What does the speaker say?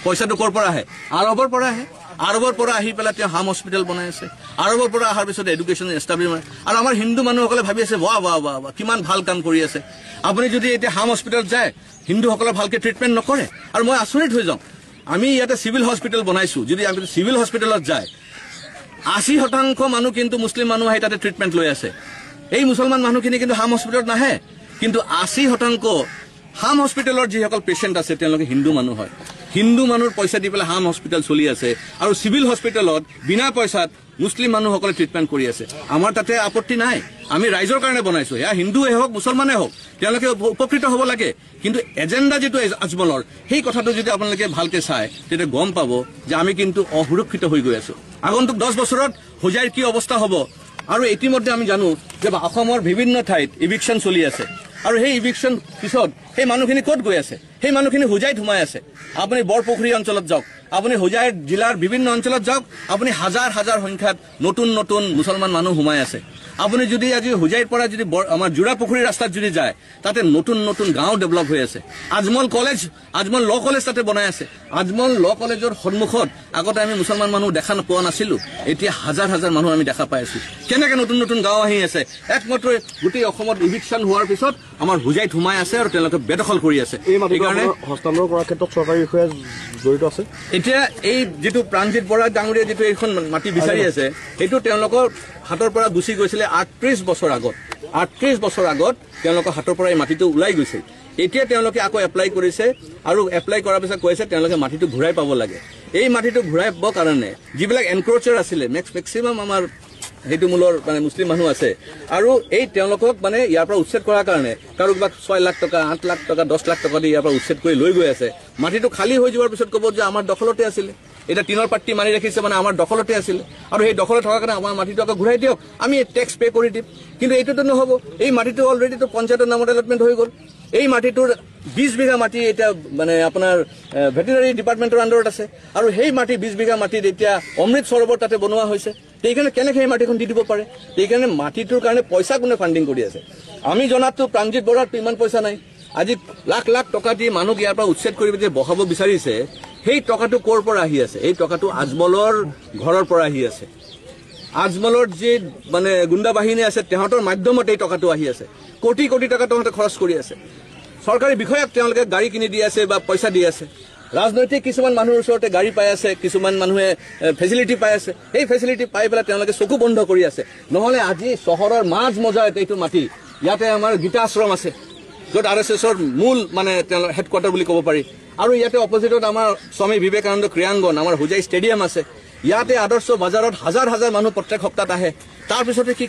পইচাটো ক'ৰ পৰা আহে আৰবৰ পৰা আহে আৰবৰ পৰা আহি পেলাই তেওঁ হাম হস্পিটেল বনাই আছে আৰবৰ পৰা অহাৰ পিছত এডুকেশ্যন এষ্টাব্লিছমেণ্ট আৰু আমাৰ হিন্দু মানুহসকলে ভাবি আছে ৱাহ ৱাহ ৱাহ ৱাহ কিমান ভাল কাম কৰি আছে আপুনি যদি এতিয়া হাম হস্পিটেলত যায় হিন্দুসকলে ভালকে ট্ৰিটমেণ্ট নকৰে আৰু মই আচৰিত হৈ যাওঁ আমি ইয়াতে চিভিল হস্পিটেল বনাইছো যদি আমি চিভিল হস্পিটেলত যায় 80% মানুহ কিন্তু মুছলিম মানুহ আহি তাতে ট্ৰিটমেণ্ট লৈ আছে এই মুছলমান মানুহখিনি কিন্তু হাম হস্পিটেলত নাহে কিন্তু 80% হাম হস্পিটেলৰ যিসকল পেচেণ্ট আছে তেওঁলোকে হিন্দু মানুহ হয় হিন্দু মানুহৰ পইচা দি পেলাই হাম হস্পিটেল চলি আছে আৰু চিভিল হস্পিটেলত বিনা পইচাত মুছলিম মানুহসকলে ট্ৰিটমেণ্ট কৰি আছে আমাৰ তাতে আপত্তি নাই আমি ৰাইজৰ কাৰণে বনাইছো এয়া হিন্দুৱে হওক মুছলমানে হওক তেওঁলোকে উপকৃত হ'ব লাগে কিন্তু এজেণ্ডা যেটো আজমলৰ সেই কথাটো যদি আপোনালোকে ভালকে চায় তেতিয়া গম পাব যে আমি কিন্তু অসুৰক্ষিত হৈ গৈ আছো আগন্তুক 10 বছৰত হোজাইৰ কি অৱস্থা হ'ব আৰু ইতিমধ্যে আমি জানো যে অসমৰ বিভিন্ন ঠাইত ইভিকশ্যন চলি আছে আৰু সেই ইভিকশ্যন পিছত সেই মানুহখিনি ক'ত গৈ আছে সেই মানুহখিনি হোজাইত সোমাই আছে আপুনি বৰপুখুৰী অঞ্চলত যাওক আপুনি হোজাই জিলাৰ বিভিন্ন অঞ্চলত যাওক আপুনি হাজাৰ হাজাৰ সংখ্যাত নতুন নতুন মুছলমান মানুহ সোমাই আছে আপুনি যদি আজি হোজাইৰ পৰা যদি আমাৰ জোৰা পুখুৰী ৰাস্তাত যদি যায় তাতে নতুন নতুন গাঁও ডেভেলপ হৈ আছে আজমল ল কলেজ তাতে বনাই আছে আজমল ল কলেজৰ সন্মুখত আগতে আমি মুছলমান মানুহ দেখা পোৱা নাছিলো এতিয়া হাজাৰ হাজাৰ মানুহ আমি দেখা পাই আছো কেনেকে নতুন নতুন গাঁও আহি আছে একমাত্ৰ গোটেই অসমত ইভিকশ্যন হোৱাৰ পিছত আমাৰ হোজাইত সোমাই আছে আৰু তেওঁলোকে বেদখল কৰি আছে এইকাৰণে হস্তান্তৰ কৰাৰ ক্ষেত্ৰত চৰকাৰী বিষয়া জড়িত আছে এতিয়া এই যেটো প্ৰাণজিৎ বৰা ডাঙৰীয়া যেটো এইখন মাটি বিচাৰি আছে সেইটো তেওঁলোকৰ হাতৰ পৰা গুচি গৈছিলে 38 বছৰ আগত তেওঁলোকৰ হাতৰ পৰা এই মাটিটো ওলাই গৈছিল এতিয়া তেওঁলোকে আকৌ এপ্লাই কৰিছে আৰু এপ্লাই কৰাৰ পিছত কৈছে তেওঁলোকে মাটিটো ঘূৰাই পাব লাগে এই মাটিটো ঘূৰাই পাবৰ কাৰণে যিবিলাক এনক্ৰোচাৰ আছিলে মেক্সিমাম আমাৰ হেতু মূলৰ মানে মুছলিম মানুহ আছে আৰু এই তেওঁলোকক মানে ইয়াৰ পৰা উচ্ছেদ কৰাৰ কাৰণে কাৰোবাক 6 লাখ টকা 8 লাখ টকা 10 লাখ টকা দি ইয়াৰ পৰা উচ্ছেদ কৰি লৈ গৈ আছে মাটিটো খালী হৈ যোৱাৰ পিছত ক'ব যে আমাৰ দখলতে আছিল এটা টিনৰ পাট্টি মাৰি ৰাখিছে মানে আমাৰ দখলতে আছিল আৰু সেই দখলত থকাৰ কাৰণে আমাৰ মাটিটো আকৌ ঘূৰাই দিয়ক আমি টেক্স পে কৰি দিম কিন্তু এইটোতো নহ'ব এই মাটিটো অলৰেডি তো পঞ্চায়তৰ নামত এলটমেণ্ট হৈ গ'ল এই মাটিটোৰ 20 বিঘা মাটি এটা মানে আপোনাৰ ভেটেৰিনাৰী ডিপাৰ্টমেণ্টৰ আণ্ডাৰত আছে আৰু সেই মাটি 20 বিঘা মাটিত এতিয়া অমৃত সৰোবৰ তাতে বনোৱা হৈছে সেইকাৰণে কেনেকৈ সেই মাটিখন দি দিব পাৰে সেইকাৰণে মাটিটোৰ কাৰণে পইচা কোনে ফাণ্ডিং কৰি আছে আমি জনাততো প্ৰাণজিৎ বৰাত ইমান পইচা নাই আজি লাখ লাখ টকা দি মানুহ ইয়াৰ পৰা উচ্ছেদ কৰি যে বহাব বিচাৰিছে সেই টকাটো ক'ৰ পৰা আহি আছে এই টকাটো আজমলৰ ঘৰৰ পৰা আহি আছে আজমলৰ যে মানে গুণ্ডা বাহিনী আছে তেহঁতৰ মাধ্যমত এই টকাটো আহি আছে কোটি কোটি টকা তেহঁতে খৰচ কৰি আছে চৰকাৰী বিষয়াক তেওঁলোকে গাড়ী কিনি দি আছে বা পইচা দি আছে ৰাজনৈতিক কিছুমান মানুহৰ ওচৰতে গাড়ী পাই আছে কিছুমান মানুহে ফেচিলিটি পাই আছে এই ফেচিলিটি পাই পেলাই তেওঁলোকে চকু বন্ধ কৰি আছে নহ'লে আজি চহৰৰ মাজ মজাত এইটো মাটি ইয়াতে আমাৰ গীতা আশ্ৰম আছে য'ত RSSৰ মূল মানে তেওঁলোকৰ হেডকোৱাৰ্টাৰ বুলি ক'ব পাৰি আৰু ইয়াতে অপজিটত আমাৰ স্বামী বিবেকানন্দ ক্ৰীড়াংগন আমাৰ হোজাই ষ্টেডিয়াম আছে ইয়াতে আদৰ্শ বজাৰত হাজাৰ হাজাৰ মানুহ প্ৰত্যেক সপ্তাহত আহে তাৰপিছতে কি